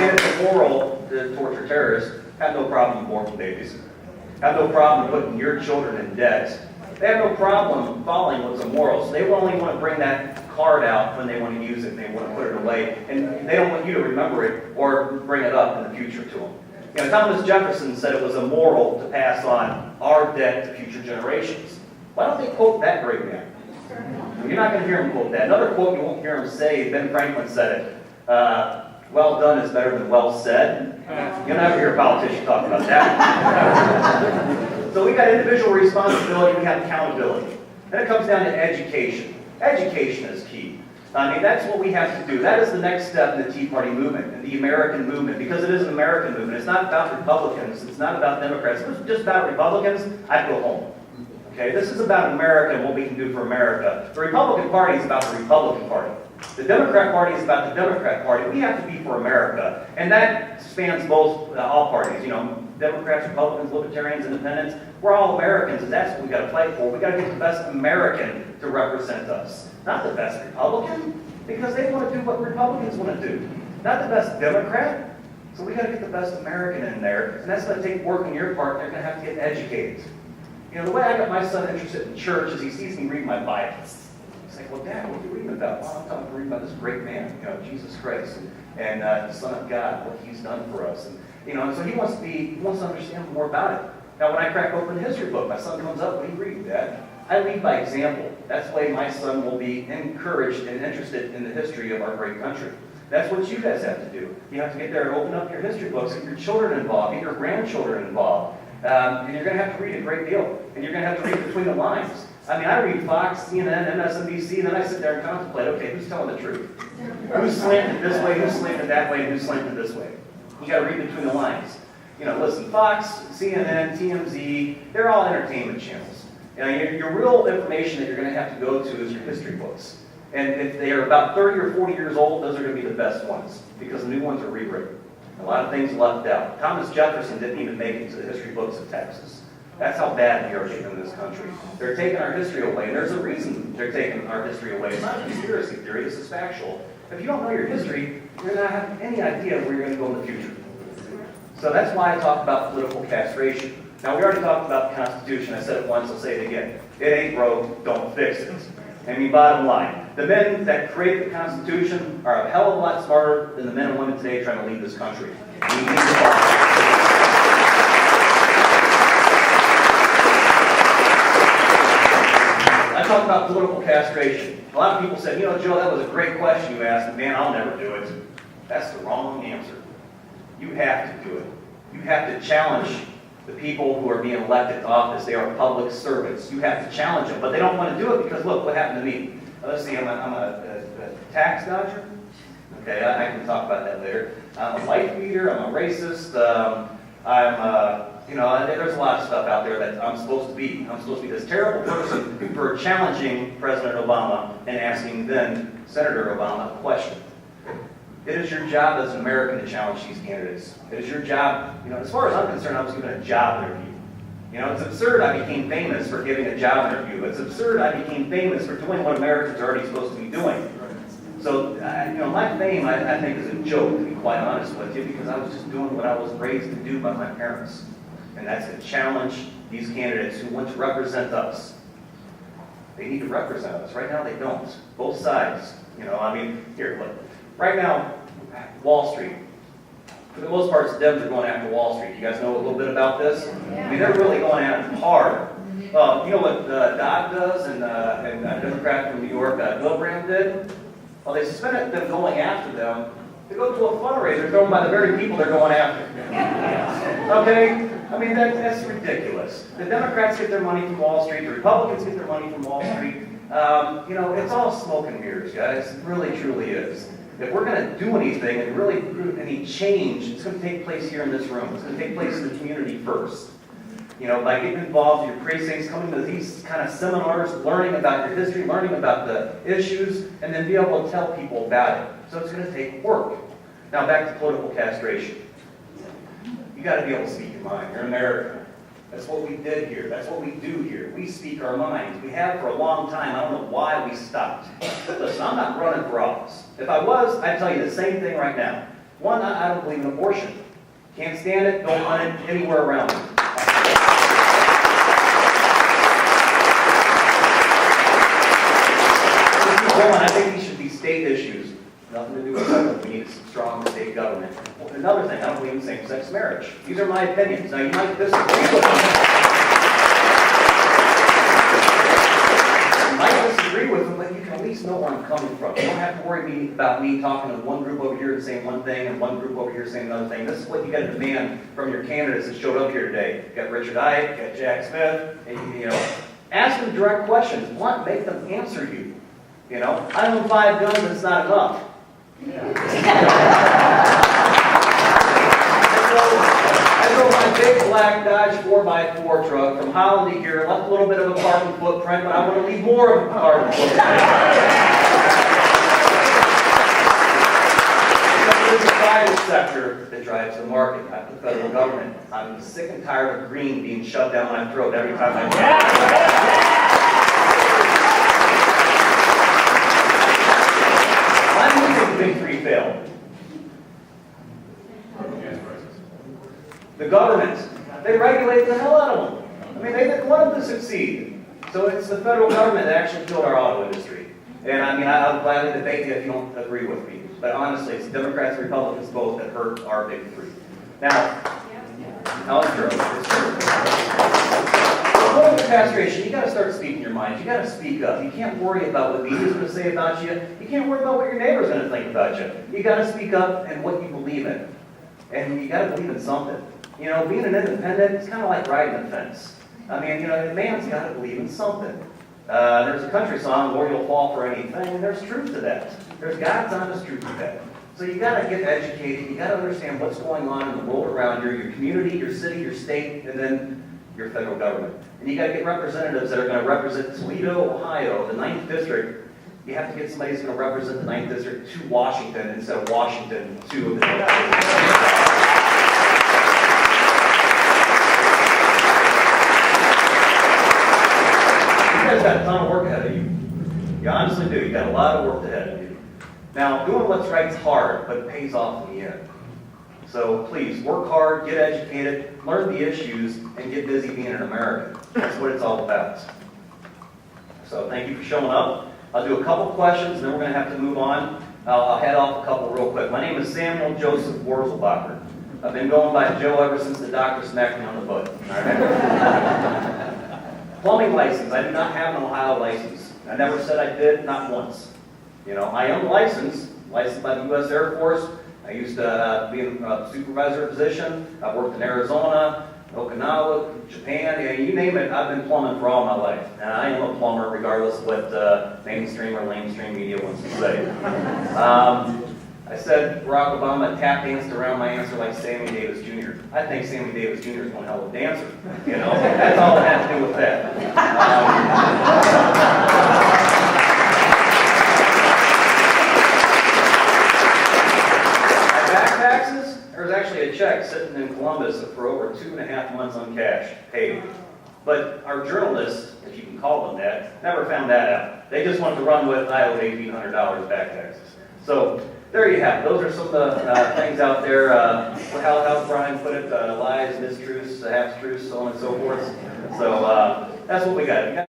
saying it's immoral to torture terrorists have no problem aborting babies, have no problem putting your children in debt. They have no problem following what's immoral. So they will only want to bring that card out when they want to use it, and they want to put it away, and they don't want you to remember it or bring it up in the future to them. You know, Thomas Jefferson said it was immoral to pass on our debt to future generations. Why don't they quote that great man? You're not going to hear him quote that. Another quote you won't hear him say, Ben Franklin said it, well done is better than well said. You'll never hear a politician talk about that. So we got individual responsibility, we have accountability. Then it comes down to education. Education is key. I mean, that's what we have to do. That is the next step in the Tea Party movement, in the American movement, because it is an American movement. It's not about Republicans. It's not about Democrats. If it was just about Republicans, I'd go home. Okay, this is about America and what we can do for America. The Republican Party is about the Republican Party. The Democrat Party is about the Democrat Party. We have to be for America. And that spans both, all parties. You know, Democrats, Republicans, Libertarians, Independents. We're all Americans, and that's what we've got to fight for. We've got to get the best American to represent us. Not the best Republican, because they want to do what Republicans want to do. Not the best Democrat. So we've got to get the best American in there. And that's going to take work on your part. They're going to have to get educated. You know, the way I got my son interested in church is he sees me read my Bible. He's like, well, Dad, what are you reading about? Well, I'm talking to read about this great man, you know, Jesus Christ, and the Son of God, what he's done for us. And, you know, and so he wants to understand more about it. Now, when I crack open the history book, my son comes up, what do you read, Dad? I lead by example. That's the way my son will be encouraged and interested in the history of our great country. That's what you guys have to do. You have to get there and open up your history books, get your children involved, get your grandchildren involved. And you're going to have to read a great deal. And you're going to have to read between the lines. I mean, I read Fox, CNN, MSNBC, and then I sit there and contemplate, okay, who's telling the truth? Who's slanted this way, who's slanted that way, and who's slanted this way? You got to read between the lines. You know, listen, Fox, CNN, TMZ, they're all entertainment channels. You know, your real information that you're going to have to go to is your history books. And if they are about 30 or 40 years old, those are going to be the best ones, because the new ones are rewritten. A lot of things left out. Thomas Jefferson didn't even make it to the history books of Texas. That's how bad we are getting in this country. They're taking our history away, and there's a reason they're taking our history away. It's not a conspiracy theory, this is factual. If you don't know your history, you're not having any idea where you're going to go in the future. So that's why I talk about political castration. Now, we already talked about the Constitution. I said it once, I'll say it again. It ain't broke, don't fix it. I mean, bottom line, the men that created the Constitution are a hell of a lot smarter than the men and women today trying to lead this country. We need to follow. I talk about political castration. A lot of people said, you know, Joe, that was a great question you asked, and man, I'll never do it. That's the wrong answer. You have to do it. You have to challenge the people who are being elected to office. They are public servants. You have to challenge them, but they don't want to do it because, look, what happened to me. Let's see, I'm a tax dodger. Okay, I can talk about that later. I'm a wife beater. I'm a racist. You know, there's a lot of stuff out there that I'm supposed to be. I'm supposed to be this terrible person for challenging President Obama and asking then Senator Obama a question. It is your job as an American to challenge these candidates. It is your job, you know, as far as I'm concerned, I was given a job interview. You know, it's absurd I became famous for giving a job interview. It's absurd I became famous for doing what Americans are already supposed to be doing. So, you know, my fame, I think, is a joke, to be quite honest with you, because I was just doing what I was raised to do by my parents. And that's to challenge these candidates who want to represent us. They need to represent us. Right now, they don't. Both sides. You know, I mean, here, look. Right now, Wall Street. For the most part, the Dems are going after Wall Street. You guys know a little bit about this? I mean, they're really going at it hard. You know what Dodd does and a Democrat from New York, Wilbraham did? Well, they suspended them going after them to go to a fundraiser thrown by the very people they're going after. Okay? I mean, that's ridiculous. The Democrats get their money from Wall Street. The Republicans get their money from Wall Street. You know, it's all smoke and mirrors, guys. It really, truly is. If we're going to do anything and really prove any change, it's going to take place here in this room. It's going to take place in the community first. You know, by getting involved in your precincts, coming to these kind of seminars, learning about your history, learning about the issues, and then be able to tell people about it. So it's going to take work. Now back to political castration. You got to be able to speak your mind. You're in America. That's what we did here. That's what we do here. We speak our minds. We have for a long time. I don't know why we stopped. Listen, I'm not running for office. If I was, I'd tell you the same thing right now. One, I don't believe in abortion. Can't stand it, don't want it anywhere around me. I think these should be state issues. Nothing to do with federal. We need a strong state government. Another thing, I don't believe in same-sex marriage. These are my opinions. Now, you might disagree with them. You might disagree with them, but you can at least know where I'm coming from. You don't have to worry about me talking to one group over here and saying one thing, and one group over here saying another thing. This is what you got to demand from your candidates that showed up here today. You got Richard Ike, you got Jack Smith, and ask them direct questions. Make them answer you. I own 5 guns, but it's not enough. I drove my big black Dodge 4x4 truck from Holland to here, left a little bit of a carbon footprint, but I want to leave more of a carbon footprint. There's a private sector that drives the market, not the federal government. I'm sick and tired of green being shoved down my throat every time I I'm losing the big 3 fail. The government, they regulate the hell out of them. I mean, they didn't want them to succeed. So it's the federal government that actually killed our auto industry. And I mean, I'll gladly debate you if you don't agree with me. But honestly, it's Democrats and Republicans both that hurt our big 3. Now it's true. Voter castration, you got to start speaking your mind. You got to speak up. You can't worry about what media's going to say about you. You can't worry about what your neighbor's going to think about you. You got to speak up and what you believe in. And you got to believe in something. Being an independent, it's kind of like riding a fence. I mean, a man's got to believe in something. There's a country song, Lord, you'll fall for anything, and there's truth to that. There's God's honest truth to that. So you got to get educated. You got to understand what's going on in the world around you, your community, your city, your state, and then your federal government. And you got to get representatives that are going to represent Toledo, Ohio, the 9th District. You have to get somebody who's going to represent the 9th District to Washington instead of Washington to the You guys got a ton of work ahead of you. You honestly do. You got a lot of work ahead of you. Now, doing what's right is hard, but it pays off in the end. So please, work hard, get educated, learn the issues, and get busy being an American. That's what it's all about. So thank you for showing up. I'll do a couple questions, and then we're going to have to move on. I'll head off a couple real quick. My name is Samuel Joseph Wurzelbacher. I've been going by Joe ever since the doctor smacked me on the butt. All right? Plumbing license. I do not have an Ohio license. I never said I did, not once. My own license, licensed by the U.S. Air Force. I used to be in a supervisor position. I've worked in Arizona, Okinawa, Japan, you name it, I've been plumbing for all my life. And I am a plumber regardless of what mainstream or lamestream media wants to say. I said Barack Obama tap danced around my answer like Sammy Davis Jr. I think Sammy Davis Jr. is one hell of a dancer. That's all it has to do with that. There's actually a check sitting in Columbus for over 2.5 months uncashed, paid. But our journalists, if you can call them that, never found that out. They just wanted to run with, I owed $1,800 back taxes. So there you have it. Those are some of the things out there. How Brian put it, lies, mistruths, half-truths, so on and so forth. So that's what we got.